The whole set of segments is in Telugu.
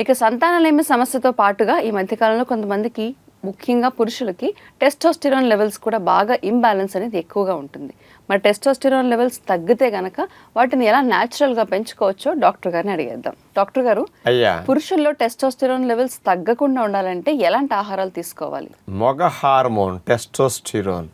ఇక సంతానలేమి సమస్యతో పాటుగా ఈ మధ్య కాలంలో కొంతమందికి ముఖ్యంగా పురుషులకి టెస్టోస్టిరాన్ లెవెల్స్ కూడా బాగా ఇంబ్యాలెన్స్ అనేది ఎక్కువగా ఉంటుంది. మరి టెస్టోస్టిరాన్ లెవెల్స్ తగ్గితే గనక వాటిని ఎలా న్యాచురల్గా పెంచుకోవచ్చో డాక్టర్ గారిని అడిగేద్దాం. డాక్టర్ గారు, పురుషుల్లో టెస్టోస్టిరాన్ లెవెల్స్ తగ్గకుండా ఉండాలంటే ఎలాంటి ఆహారాలు తీసుకోవాలి? మగ హార్మోన్ టెస్టోస్టిరాన్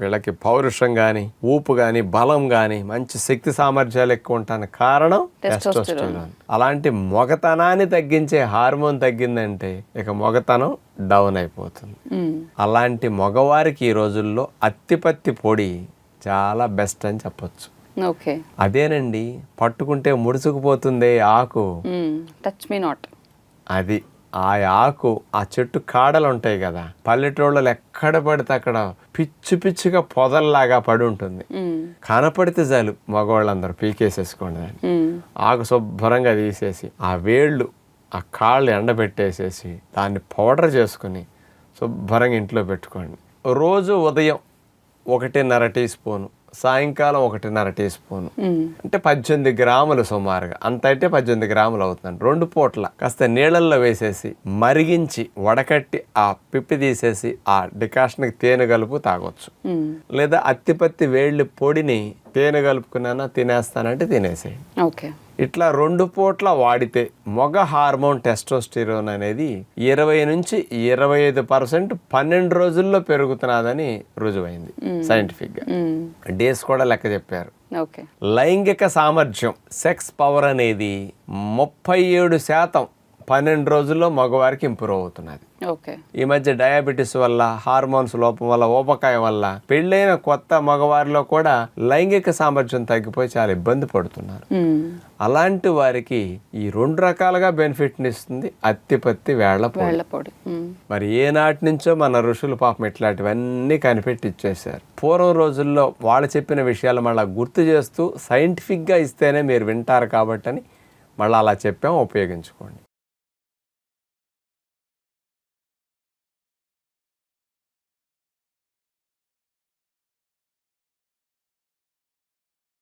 వీళ్ళకి పౌరుషం గాని, ఊపు గాని, బలం గాని, మంచి శక్తి సామర్థ్యాలు ఎక్కువ ఉండటానికి కారణం టెస్టోస్టిరాన్. అలాంటి మొగతనాన్ని తగ్గించే హార్మోన్ తగ్గిందంటే ఇక మొగతనం డౌన్ అయిపోతుంది. అలాంటి మగవారికి ఈ రోజుల్లో అత్తిపత్తి పొడి చాలా బెస్ట్ అని చెప్పొచ్చు. అదేనండి, పట్టుకుంటే ముడుచుకుపోతుంది ఆకు. Touch me not. అది ఆ ఆకు, ఆ చెట్టు కాడలు ఉంటాయి కదా, పల్లెటూళ్ళలో ఎక్కడ పడితే అక్కడ పిచ్చి పిచ్చిగా పొదల్లాగా పడి ఉంటుంది. కనపడితే చాలు మగవాళ్ళందరూ పీకేసేసుకోండి. ఆకు శుభ్రంగా తీసేసి ఆ వేళ్ళు ఆ కాళ్ళు ఎండబెట్టేసేసి దాన్ని పౌడర్ చేసుకుని శుభ్రంగా ఇంట్లో పెట్టుకోండి. రోజు ఉదయం 1.5 టీ స్పూను, సాయంకాలం 1.5 టీ స్పూను, అంటే 18 గ్రాములు సుమారుగా. అంత అయితే 18 గ్రాములు అవుతుంది. 2 పూట్ల కాస్త నీళ్ళల్లో వేసేసి మరిగించి వడకట్టి ఆ పిప్పి తీసేసి ఆ డికాషన్కి తేనె కలుపు తాగొచ్చు. లేదా అత్తిపత్తి వేళ్ళు పొడిని తేనె కలుపుకున్నా తినేస్తానంటే తినేసేయండి. ఇట్లా 2 పూట్ల వాడితే మగ హార్మోన్ టెస్టోస్టిరాన్ అనేది 20 నుంచి 25% 12 రోజుల్లో పెరుగుతున్నదని రుజువైంది సైంటిఫిక్ గా. డేస్ కూడా లెక్క చెప్పారు. లైంగిక సామర్థ్యం, సెక్స్ పవర్ అనేది 37% 12 రోజుల్లో మగవారికి ఇంప్రూవ్ అవుతున్నది. ఈ మధ్య డయాబెటీస్ వల్ల, హార్మోన్స్ లోపం వల్ల, ఊబకాయం వల్ల పెళ్ళైన కొత్త మగవారిలో కూడా లైంగిక సామర్థ్యం తగ్గిపోయి చాలా ఇబ్బంది పడుతున్నారు. అలాంటి వారికి ఈ 2 రకాలుగా బెనిఫిట్ ఇస్తుంది అత్తిపత్తి వేళ్ల పొడి. మరి ఏనాటి నుంచో మన ఋషులు పాపం ఇట్లాంటివన్నీ కనిపెట్టి ఇచ్చేశారు. పూర్వం రోజుల్లో వాళ్ళు చెప్పిన విషయాలు మళ్ళీ గుర్తు చేస్తూ సైంటిఫిక్ గా ఇస్తేనే మీరు వింటారు కాబట్టి అని మళ్ళీ అలా చెప్పాం, ఉపయోగించుకోండి.